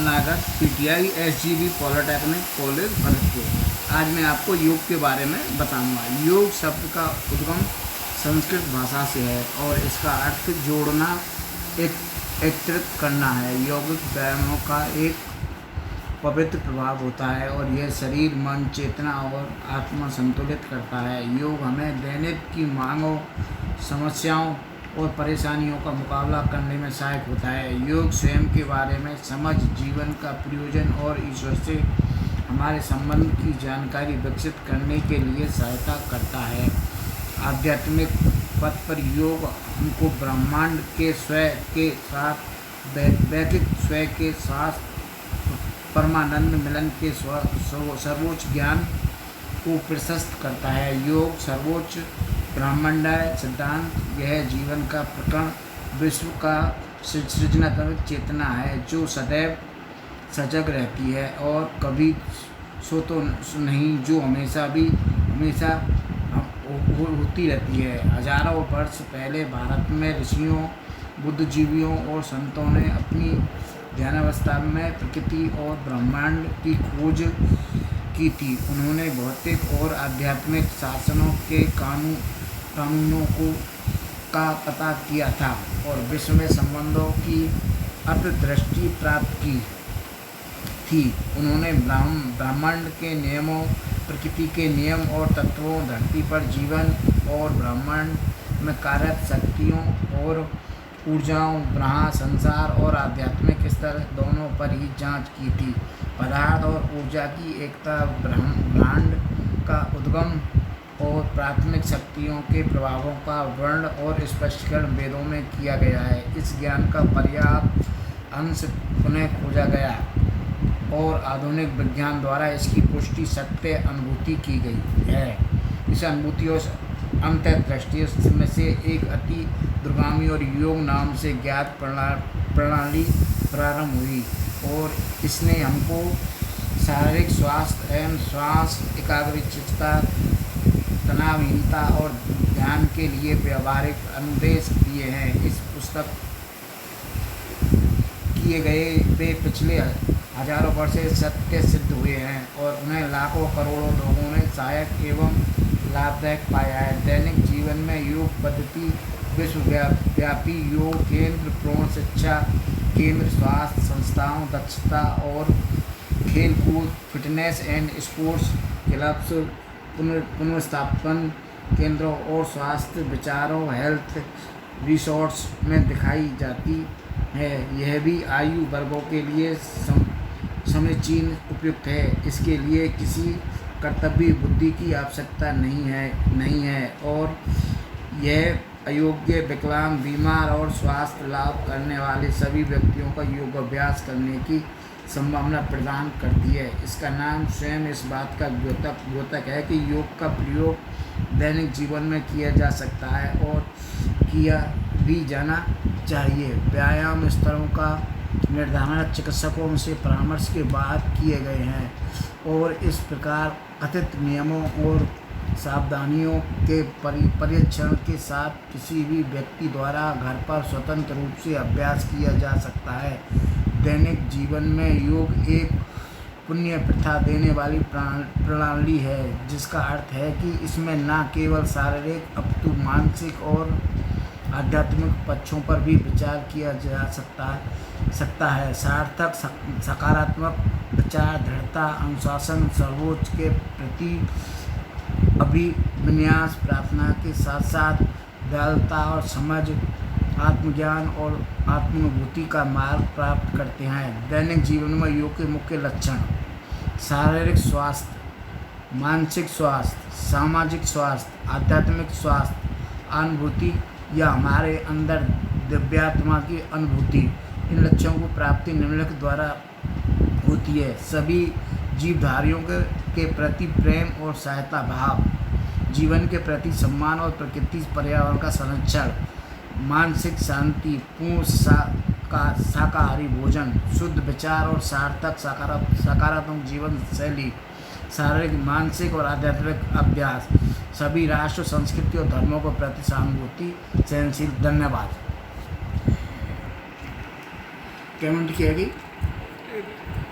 नागर, PTI, एसजीवी polytechnic college Bharatpur. आज मैं आपको योग के बारे में बताऊंगा। योग शब्द का उद्गम संस्कृत भाषा से है और इसका अर्थ जोड़ना, एकत्रित करना है। यौगिक व्यायामों का एक पवित्र प्रभाव होता है और यह शरीर, मन, चेतना और आत्मा संतुलित करता है। योग हमें दैनिक की मांगों, समस्याओं और परेशानियों का मुकाबला करने में सहायक होता है। योग स्वयं के बारे में समझ, जीवन का प्रयोजन और ईश्वर से हमारे संबंध की जानकारी विकसित करने के लिए सहायता करता है। आध्यात्मिक पथ पर योग हमको ब्रह्मांड के स्वयं के साथ, वैदिक स्वयं के साथ परमानंद मिलन के सर्वोच्च ज्ञान को प्रशस्त करता है। योग सर्वोच्च ब्रह्मांडीय सिद्धांत, यह जीवन का प्रकरण, विश्व का सृजनात्मक चेतना है जो सदैव सजग रहती है और कभी सो तो नहीं, जो हमेशा होती रहती है। हजारों वर्ष पहले भारत में ऋषियों, बुद्धिजीवियों और संतों ने अपनी ध्यानावस्था में प्रकृति और ब्रह्मांड की खोज की थी। उन्होंने भौतिक और आध्यात्मिक शासनों के कानूनों का पता किया था और विश्व में संबंधों की अंतर्दृष्टि प्राप्त की थी। उन्होंने ब्रह्मांड के नियमों, प्रकृति के नियम और तत्वों, धरती पर जीवन और ब्रह्मांड में कार्यरत शक्तियों और ऊर्जाओं, ग्रह, संसार और आध्यात्मिक स्तर दोनों पर ही जांच की थी। पदार्थ और ऊर्जा की एकता, ब्रह्मांड का उद्गम और प्राथमिक शक्तियों के प्रभावों का वर्णन और स्पष्टीकरण वेदों में किया गया है। इस ज्ञान का पर्याप्त अंश पुनः खोजा गया और आधुनिक विज्ञान द्वारा इसकी पुष्टि सत्य अनुभूति की गई है। इस अनुभूति और अंतर्दृष्टि में से एक अति दूरगामी और योग नाम से ज्ञात प्रणाली प्रारंभ हुई और इसने हमको शारीरिक स्वास्थ्य एवं श्वास, एकाग्रचित्तता, तनावहीनता और ध्यान के लिए व्यावहारिक अनुदेश दिए हैं। इस पुस्तक किए गए वे पिछले हजारों वर्ष से सत्य सिद्ध हुए हैं और उन्हें लाखों करोड़ों लोगों ने सहायक एवं लाभदायक पाया है। दैनिक जीवन में योग पद्धति, विश्वव्यापी योग केंद्र, पूर्ण शिक्षा केंद्र, स्वास्थ्य संस्थाओं, दक्षता और खेलकूद, फिटनेस एंड स्पोर्ट्स क्लब्स, पुनर्स्थापन केंद्रों और स्वास्थ्य विचारों, हेल्थ रिसोर्ट्स में दिखाई जाती है। यह भी आयु वर्गों के लिए समीचीन उपयुक्त है। इसके लिए किसी कर्तव्य बुद्धि की आवश्यकता नहीं है और यह अयोग्य, विकलांग, बीमार और स्वास्थ्य लाभ करने वाले सभी व्यक्तियों का योगाभ्यास करने की संभावना प्रदान करती है। इसका नाम स्वयं इस बात का द्योतक है कि योग का प्रयोग दैनिक जीवन में किया जा सकता है और किया भी जाना चाहिए। व्यायाम स्तरों का निर्धारण चिकित्सकों से परामर्श के बाद किए गए हैं और इस प्रकार कथित नियमों और सावधानियों के परीक्षण के साथ किसी भी व्यक्ति द्वारा घर पर स्वतंत्र रूप से अभ्यास किया जा सकता है। दैनिक जीवन में योग एक पुण्य प्रथा देने वाली प्रणाली है, जिसका अर्थ है कि इसमें न केवल शारीरिक अपितु मानसिक और आध्यात्मिक पक्षों पर भी विचार किया जा सकता है। सार्थक, सकारात्मक विचार, दृढ़ता, अनुशासन, सर्वोच्च के प्रति अभिविन्यास, प्रार्थना के साथ साथ दयालुता और समझ, आत्मज्ञान और आत्मानुभूति का मार्ग प्राप्त करते हैं। दैनिक जीवन में योग के मुख्य लक्षण: शारीरिक स्वास्थ्य, मानसिक स्वास्थ्य, सामाजिक स्वास्थ्य, आध्यात्मिक स्वास्थ्य, अनुभूति या हमारे अंदर दिव्यात्मा की अनुभूति। इन लक्ष्यों को प्राप्ति निम्नलिखित द्वारा होती है: सभी जीवधारियों के प्रति प्रेम और सहायता भाव, जीवन के प्रति सम्मान और प्रकृति पर्यावरण का संरक्षण, मानसिक शांति, पूर्ण शाकाहारी भोजन, शुद्ध विचार और सार्थक सकारात्मक जीवन शैली, शारीरिक, मानसिक और आध्यात्मिक अभ्यास, सभी राष्ट्र, संस्कृति और धर्मों के प्रति सहानुभूति, सहनशील। धन्यवाद। कमेंट किया गई। एक